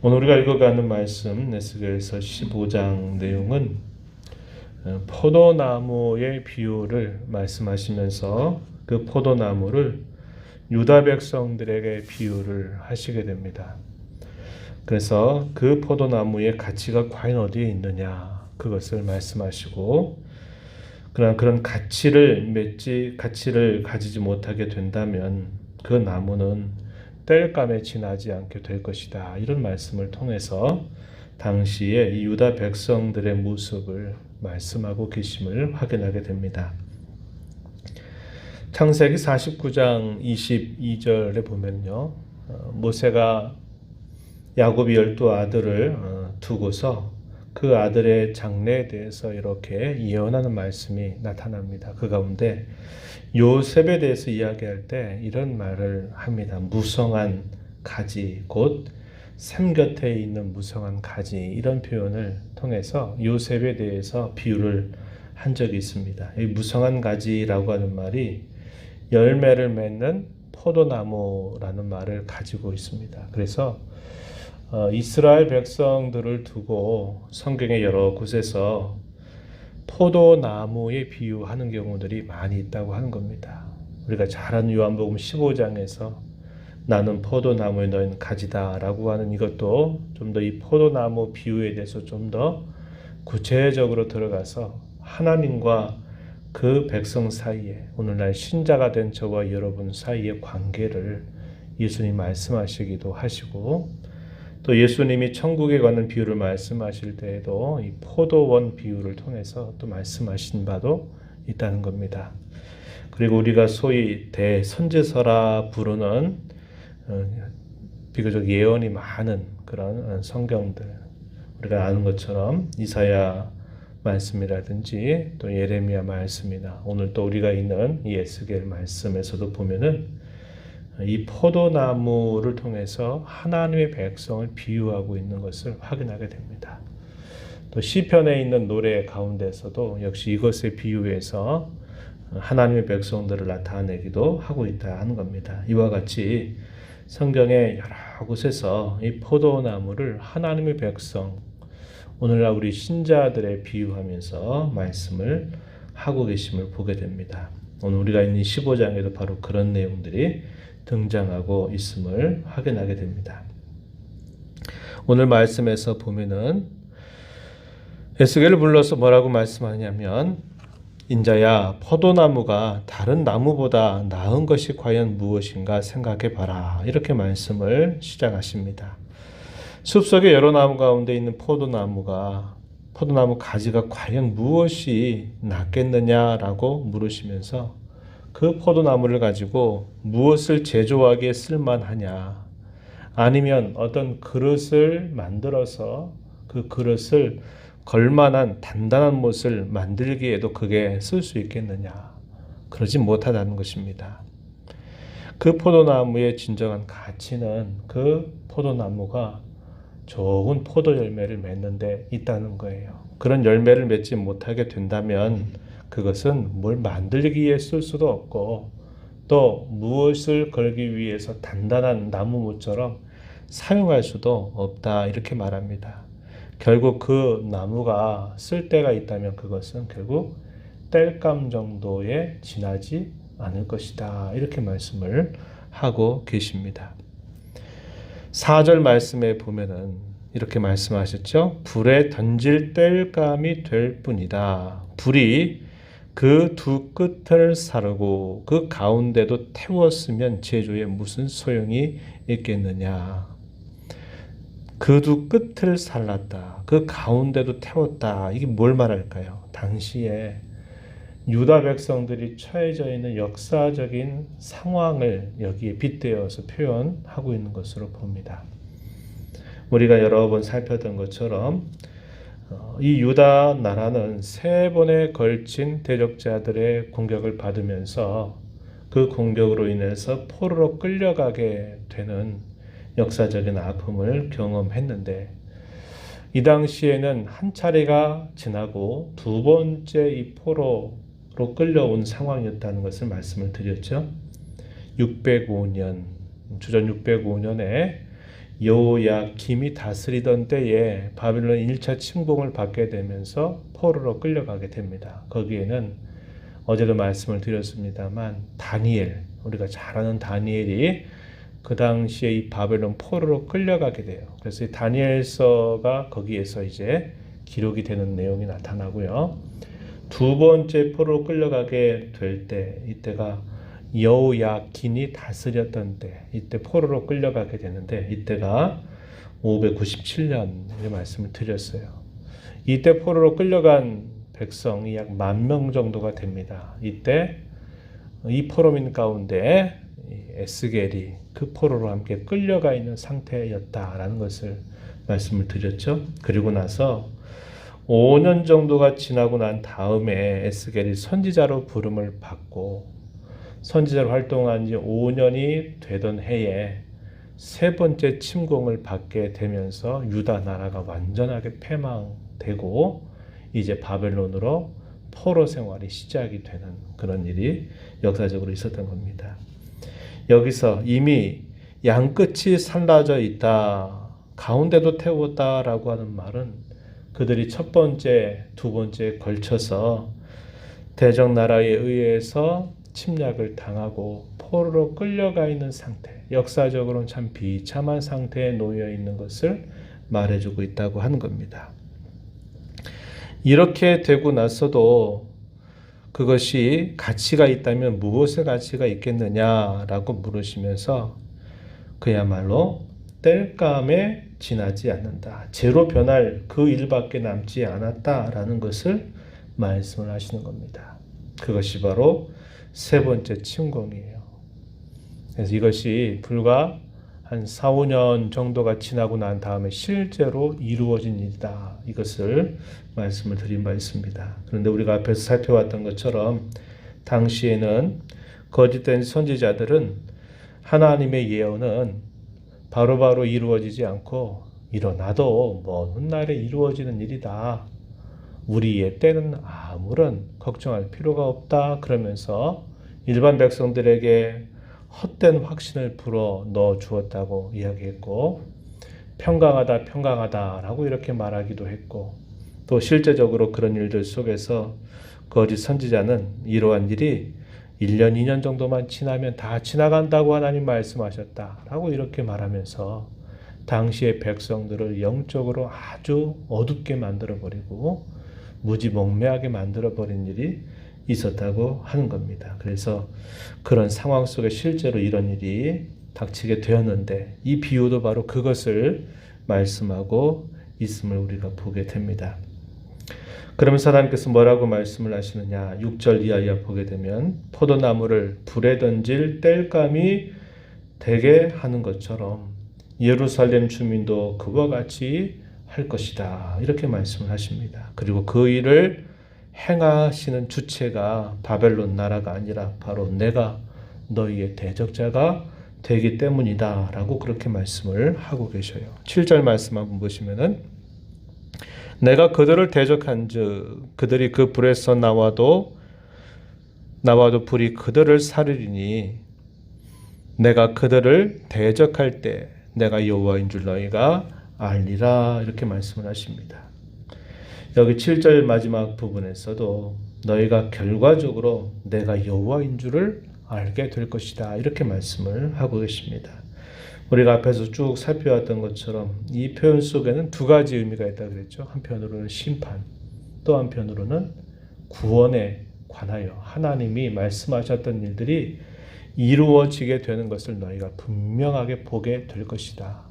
오늘 우리가 읽어가는 말씀 에스겔서 15장 내용은 포도나무의 비유를 말씀하시면서 그 포도나무를 유다 백성들에게 비유를 하시게 됩니다. 그래서 그 포도나무의 가치가 과연 어디에 있느냐 그것을 말씀하시고, 그러나 그런 가치를 가지지 못하게 된다면 그 나무는 땔감에 지나지 않게 될 것이다. 이런 말씀을 통해서 당시에 이 유다 백성들의 모습을 말씀하고 계심을 확인하게 됩니다. 창세기 49장 22절에 보면요, 모세가 야곱이 12아들을 두고서 그 아들의 장래에 대해서 이렇게 예언하는 말씀이 나타납니다. 그 가운데 요셉에 대해서 이야기할 때 이런 말을 합니다. 무성한 가지, 곧 샘 곁에 있는 무성한 가지, 이런 표현을 통해서 요셉에 대해서 비유를 한 적이 있습니다. 이 무성한 가지라고 하는 말이 열매를 맺는 포도나무라는 말을 가지고 있습니다. 그래서 이스라엘 백성들을 두고 성경의 여러 곳에서 포도나무에 비유하는 경우들이 많이 있다고 하는 겁니다. 우리가 잘 아는 요한복음 15장에서 나는 포도나무에 너희는 가지다 라고 하는 이것도 좀 더 이 포도나무 비유에 대해서 좀 더 구체적으로 들어가서 하나님과 그 백성 사이에, 오늘날 신자가 된 저와 여러분 사이의 관계를 예수님 말씀하시기도 하시고, 또 예수님이 천국에 관한 비유를 말씀하실 때에도 이 포도원 비유를 통해서 또 말씀하신 바도 있다는 겁니다. 그리고 우리가 소위 대선지서라 부르는 비교적 예언이 많은 그런 성경들, 우리가 아는 것처럼 이사야 말씀이라든지 또 예레미야 말씀이나 오늘 또 우리가 있는 이 에스겔 말씀에서도 보면은 이 포도나무를 통해서 하나님의 백성을 비유하고 있는 것을 확인하게 됩니다. 또 시편에 있는 노래 가운데서도 역시 이것에 비유해서 하나님의 백성들을 나타내기도 하고 있다 하는 겁니다. 이와 같이 성경의 여러 곳에서 이 포도나무를 하나님의 백성, 오늘날 우리 신자들에 비유하면서 말씀을 하고 계심을 보게 됩니다. 오늘 우리가 있는 15장에도 바로 그런 내용들이 등장하고 있음을 확인하게 됩니다. 오늘 말씀에서 보면은 에스겔을 불러서 뭐라고 말씀하냐면, 인자야, 포도나무가 다른 나무보다 나은 것이 과연 무엇인가 생각해 봐라, 이렇게 말씀을 시작하십니다. 숲속의 여러 나무 가운데 있는 포도나무 가지가 과연 무엇이 낫겠느냐라고 물으시면서 그 포도나무를 가지고 무엇을 제조하기에 쓸만하냐, 아니면 어떤 그릇을 만들어서 그 그릇을 걸만한 단단한 못을 만들기에도 그게 쓸 수 있겠느냐, 그러지 못하다는 것입니다. 그 포도나무의 진정한 가치는 그 포도나무가 좋은 포도 열매를 맺는 데 있다는 거예요. 그런 열매를 맺지 못하게 된다면 그것은 뭘 만들기에 쓸 수도 없고, 또 무엇을 걸기 위해서 단단한 나무모처럼 사용할 수도 없다, 이렇게 말합니다. 결국 그 나무가 쓸 때가 있다면 그것은 결국 땔감 정도에 지나지 않을 것이다, 이렇게 말씀을 하고 계십니다. 4절 말씀에 보면은 이렇게 말씀하셨죠. 불에 던질 땔감이 될 뿐이다. 불이 그 두 끝을 사르고 그 가운데도 태웠으면 제조에 무슨 소용이 있겠느냐. 그 두 끝을 살랐다, 그 가운데도 태웠다, 이게 뭘 말할까요? 당시에 유다 백성들이 처해져 있는 역사적인 상황을 여기에 빗대어서 표현하고 있는 것으로 봅니다. 우리가 여러 번 살펴던 것처럼 이 유다 나라는 3번에 걸친 대적자들의 공격을 받으면서 그 공격으로 인해서 포로로 끌려가게 되는 역사적인 아픔을 경험했는데, 이 당시에는 한 차례가 지나고 두 번째 이 포로로 끌려온 상황이었다는 것을 말씀을 드렸죠. 605년, 주전 605년에 여호야김이 다스리던 때에 바벨론 1차 침공을 받게 되면서 포로로 끌려가게 됩니다. 거기에는 어제도 말씀을 드렸습니다만 다니엘, 우리가 잘 아는 다니엘이 그 당시에 이 바벨론 포로로 끌려가게 돼요. 그래서 이 다니엘서가 거기에서 이제 기록이 되는 내용이 나타나고요. 두 번째 포로로 끌려가게 될 때, 이때가 여호야긴이 다스렸던 때, 이때 포로로 끌려가게 되는데, 이때가 597년 이 말씀을 드렸어요. 이때 포로로 끌려간 백성이 약 10,000명 정도가 됩니다. 이때 이 포로민 가운데 에스겔이 그 포로로 함께 끌려가 있는 상태였다라는 것을 말씀을 드렸죠. 그리고 나서 5년 정도가 지나고 난 다음에 에스겔이 선지자로 부름을 받고 선지자로 활동한 지 5년이 되던 해에 세 번째 침공을 받게 되면서 유다 나라가 완전하게 패망되고 이제 바벨론으로 포로 생활이 시작이 되는 그런 일이 역사적으로 있었던 겁니다. 여기서 이미 양끝이 산라져 있다, 가운데도 태웠다라고 하는 말은 그들이 첫 번째, 두 번째에 걸쳐서 대적 나라에 의해서 침략을 당하고 포로로 끌려가 있는 상태, 역사적으로는 참 비참한 상태에 놓여 있는 것을 말해주고 있다고 하는 겁니다. 이렇게 되고 나서도 그것이 가치가 있다면 무엇의 가치가 있겠느냐라고 물으시면서 그야말로 땔감에 지나지 않는다, 죄로 변할 그 일밖에 남지 않았다라는 것을 말씀을 하시는 겁니다. 그것이 바로 세 번째 침공이에요. 그래서 이것이 불과 한 4, 5년 정도가 지나고 난 다음에 실제로 이루어진 일이다, 이것을 말씀을 드린 바 있습니다. 그런데 우리가 앞에서 살펴왔던 것처럼 당시에는 거짓된 선지자들은 하나님의 예언은 바로바로 이루어지지 않고 일어나도 먼 훗날에 이루어지는 일이다, 우리의 때는 아무런 걱정할 필요가 없다, 그러면서 일반 백성들에게 헛된 확신을 불어 넣어 주었다고 이야기했고, 평강하다 라고 이렇게 말하기도 했고, 또 실제적으로 그런 일들 속에서 거짓 선지자는 이러한 일이 1년, 2년 정도만 지나면 다 지나간다고 하나님 말씀하셨다라고 이렇게 말하면서 당시의 백성들을 영적으로 아주 어둡게 만들어버리고 무지몽매하게 만들어버린 일이 있었다고 하는 겁니다. 그래서 그런 상황 속에 실제로 이런 일이 닥치게 되었는데 이 비유도 바로 그것을 말씀하고 있음을 우리가 보게 됩니다. 그러면서 하나님께서 뭐라고 말씀을 하시느냐, 6절 이하에 보게 되면 포도나무를 불에 던질 땔감이 되게 하는 것처럼 예루살렘 주민도 그와 같이 할 것이다, 이렇게 말씀을 하십니다. 그리고 그 일을 행하시는 주체가 바벨론 나라가 아니라 바로 내가 너희의 대적자가 되기 때문이다 라고 그렇게 말씀을 하고 계셔요. 7절 말씀 한번 보시면은 내가 그들을 대적한즉 그들이 그 불에서 나와도 불이 그들을 사르리니 내가 그들을 대적할 때 내가 여호와인 줄 너희가 알리라, 이렇게 말씀을 하십니다. 여기 7절 마지막 부분에서도 너희가 결과적으로 내가 여호와인 줄을 알게 될 것이다, 이렇게 말씀을 하고 계십니다. 우리가 앞에서 쭉 살펴왔던 것처럼 이 표현 속에는 두 가지 의미가 있다고 그랬죠. 한편으로는 심판, 또 한편으로는 구원에 관하여 하나님이 말씀하셨던 일들이 이루어지게 되는 것을 너희가 분명하게 보게 될 것이다,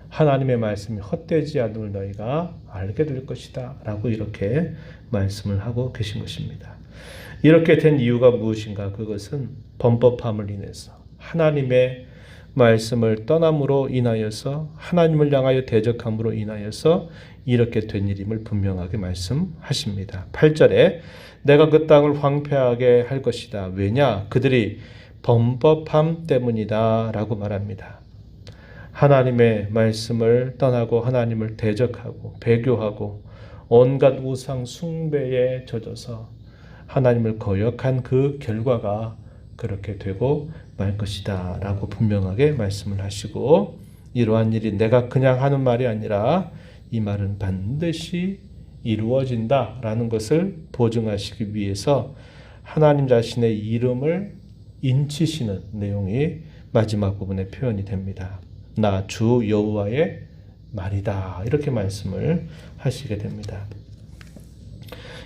하나님의 말씀이 헛되지 않음을 너희가 알게 될 것이다 라고 이렇게 말씀을 하고 계신 것입니다. 이렇게 된 이유가 무엇인가? 그것은 범법함을 인해서, 하나님의 말씀을 떠남으로 인하여서, 하나님을 향하여 대적함으로 인하여서 이렇게 된 일임을 분명하게 말씀하십니다. 8절에 내가 그 땅을 황폐하게 할 것이다. 왜냐? 그들이 범법함 때문이다 라고 말합니다. 하나님의 말씀을 떠나고 하나님을 대적하고 배교하고 온갖 우상 숭배에 젖어서 하나님을 거역한 그 결과가 그렇게 되고 말 것이다 라고 분명하게 말씀을 하시고 이러한 일이 내가 그냥 하는 말이 아니라 이 말은 반드시 이루어진다라는 것을 보증하시기 위해서 하나님 자신의 이름을 인치시는 내용이 마지막 부분에 표현이 됩니다. 나 주 여호와의 말이다. 이렇게 말씀을 하시게 됩니다.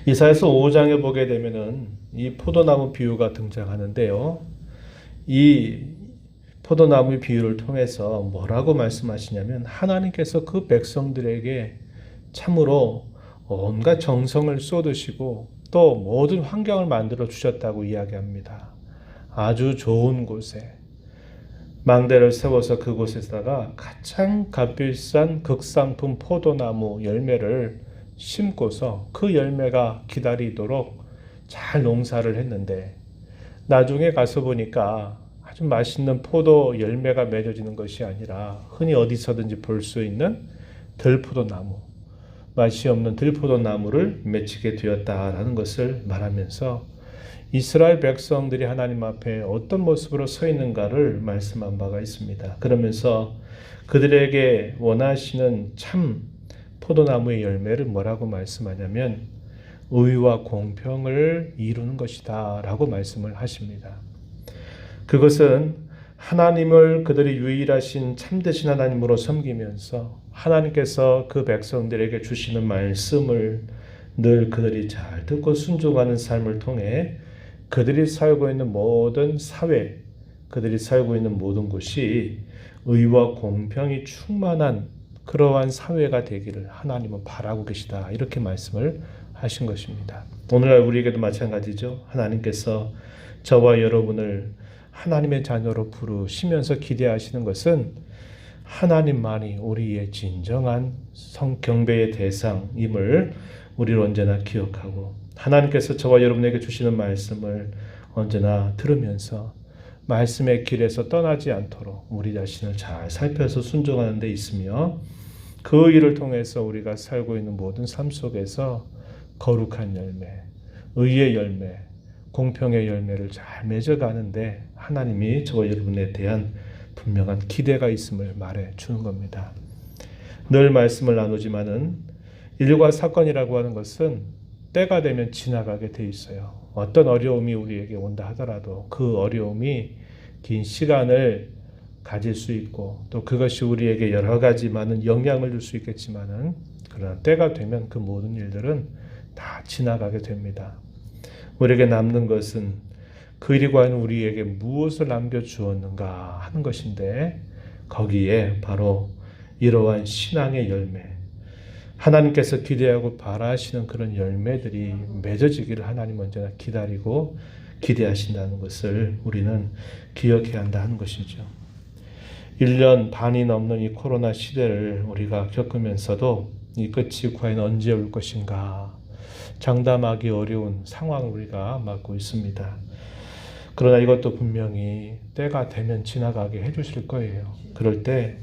이사야서 5장에 보게 되면은 이 포도나무 비유가 등장하는데요. 이 포도나무 비유를 통해서 뭐라고 말씀하시냐면 하나님께서 그 백성들에게 참으로 온갖 정성을 쏟으시고 또 모든 환경을 만들어 주셨다고 이야기합니다. 아주 좋은 곳에 망대를 세워서 그곳에다가 가장 값비싼 극상품 포도나무 열매를 심고서 그 열매가 기다리도록 잘 농사를 했는데 나중에 가서 보니까 아주 맛있는 포도 열매가 맺어지는 것이 아니라 흔히 어디서든지 볼 수 있는 들포도나무, 맛이 없는 들포도나무를 맺히게 되었다라는 것을 말하면서 이스라엘 백성들이 하나님 앞에 어떤 모습으로 서 있는가를 말씀한 바가 있습니다. 그러면서 그들에게 원하시는 참 포도나무의 열매를 뭐라고 말씀하냐면 의와 공평을 이루는 것이다 라고 말씀을 하십니다. 그것은 하나님을 그들이 유일하신 참되신 하나님으로 섬기면서 하나님께서 그 백성들에게 주시는 말씀을 늘 그들이 잘 듣고 순종하는 삶을 통해 그들이 살고 있는 모든 사회, 그들이 살고 있는 모든 곳이 의와 공평이 충만한 그러한 사회가 되기를 하나님은 바라고 계시다. 이렇게 말씀을 하신 것입니다. 오늘날 우리에게도 마찬가지죠. 하나님께서 저와 여러분을 하나님의 자녀로 부르시면서 기대하시는 것은 하나님만이 우리의 진정한 경배의 대상임을 우리를 언제나 기억하고 하나님께서 저와 여러분에게 주시는 말씀을 언제나 들으면서 말씀의 길에서 떠나지 않도록 우리 자신을 잘 살펴서 순종하는 데 있으며 그 일을 통해서 우리가 살고 있는 모든 삶 속에서 거룩한 열매, 의의 열매, 공평의 열매를 잘 맺어가는데 하나님이 저와 여러분에 대한 분명한 기대가 있음을 말해 주는 겁니다. 늘 말씀을 나누지만은 일과 사건이라고 하는 것은 때가 되면 지나가게 돼 있어요. 어떤 어려움이 우리에게 온다 하더라도 그 어려움이 긴 시간을 가질 수 있고 또 그것이 우리에게 여러 가지 많은 영향을 줄 수 있겠지만은 그러나 때가 되면 그 모든 일들은 다 지나가게 됩니다. 우리에게 남는 것은 그 일이 과연 우리에게 무엇을 남겨주었는가 하는 것인데 거기에 바로 이러한 신앙의 열매, 하나님께서 기대하고 바라시는 그런 열매들이 맺어지기를 하나님 언제나 기다리고 기대하신다는 것을 우리는 기억해야 한다 하는 것이죠. 1년 반이 넘는 이 코로나 시대를 우리가 겪으면서도 이 끝이 과연 언제 올 것인가 장담하기 어려운 상황을 우리가 맞고 있습니다. 그러나 이것도 분명히 때가 되면 지나가게 해주실 거예요. 그럴 때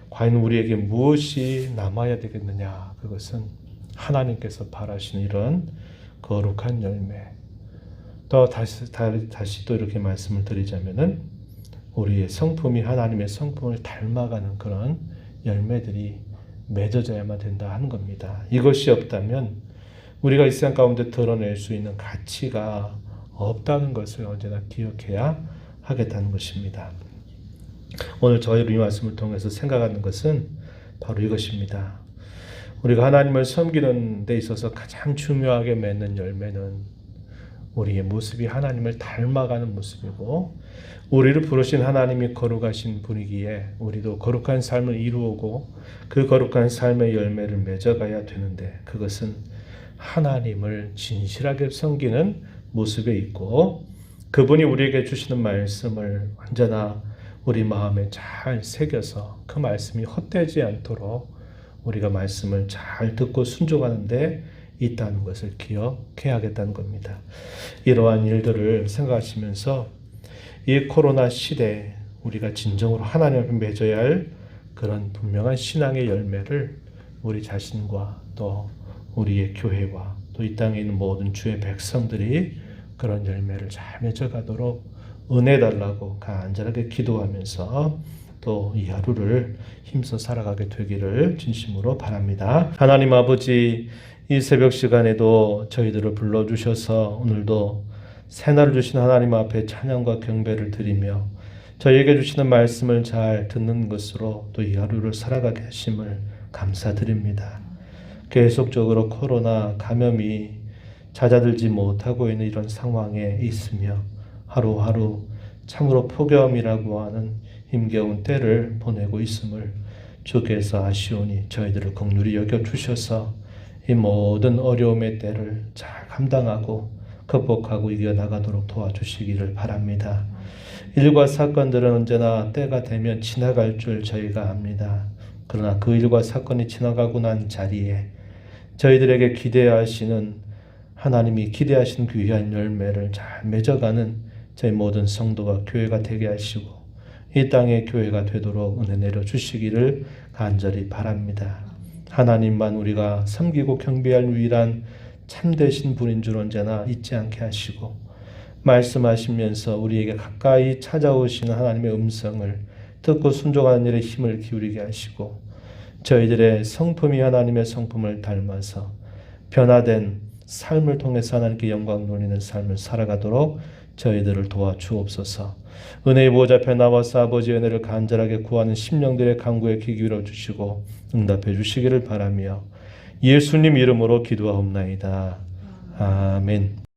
과연 우리에게 무엇이 남아야 되겠느냐? 그것은 하나님께서 바라시는 이런 거룩한 열매. 또 다시 또 이렇게 말씀을 드리자면은 우리의 성품이 하나님의 성품을 닮아가는 그런 열매들이 맺어져야만 된다 하는 겁니다. 이것이 없다면 우리가 이 세상 가운데 드러낼 수 있는 가치가 없다는 것을 언제나 기억해야 하겠다는 것입니다. 오늘 저희 이 말씀을 통해서 생각하는 것은 바로 이것입니다. 우리가 하나님을 섬기는 데 있어서 가장 중요하게 맺는 열매는 우리의 모습이 하나님을 닮아가는 모습이고 우리를 부르신 하나님이 거룩하신 분이기에 우리도 거룩한 삶을 이루고 그 거룩한 삶의 열매를 맺어가야 되는데 그것은 하나님을 진실하게 섬기는 모습에 있고 그분이 우리에게 주시는 말씀을 언제나 우리 마음에 잘 새겨서 그 말씀이 헛되지 않도록 우리가 말씀을 잘 듣고 순종하는 데 있다는 것을 기억해야겠다는 겁니다. 이러한 일들을 생각하시면서 이 코로나 시대에 우리가 진정으로 하나님 앞에 맺어야 할 그런 분명한 신앙의 열매를 우리 자신과 또 우리의 교회와 또 이 땅에 있는 모든 주의 백성들이 그런 열매를 잘 맺어가도록 은혜 달라고 간절하게 기도하면서 또 또 이 하루를 힘써 살아가게 되기를 진심으로 바랍니다. 하나님 아버지, 이 새벽 시간에도 저희들을 불러주셔서 오늘도 새날을 주신 하나님 앞에 찬양과 경배를 드리며 저희에게 주시는 말씀을 잘 듣는 것으로 또 이 하루를 살아가게 하심을 감사드립니다. 계속적으로 코로나 감염이 잦아들지 못하고 있는 이런 상황에 있으며 하루하루 참으로 폭염이라고 하는 힘겨운 때를 보내고 있음을 주께서 아시오니 저희들을 긍휼히 여겨주셔서 이 모든 어려움의 때를 잘 감당하고 극복하고 이겨나가도록 도와주시기를 바랍니다. 일과 사건들은 언제나 때가 되면 지나갈 줄 저희가 압니다. 그러나 그 일과 사건이 지나가고 난 자리에 저희들에게 기대하시는 하나님이 기대하시는 귀한 열매를 잘 맺어가는 저희 모든 성도가 교회가 되게 하시고 이 땅의 교회가 되도록 은혜 내려주시기를 간절히 바랍니다. 하나님만 우리가 섬기고 경배할 유일한 참되신 분인 줄 언제나 잊지 않게 하시고 말씀하시면서 우리에게 가까이 찾아오시는 하나님의 음성을 듣고 순종하는 일에 힘을 기울이게 하시고 저희들의 성품이 하나님의 성품을 닮아서 변화된 삶을 통해서 하나님께 영광 돌리는 삶을 살아가도록 저희들을 도와주옵소서. 은혜의 보좌 앞에 나와서 아버지의 은혜를 간절하게 구하는 심령들의 간구에 귀 기울여 주시고 응답해 주시기를 바라며 예수님 이름으로 기도하옵나이다. 아멘.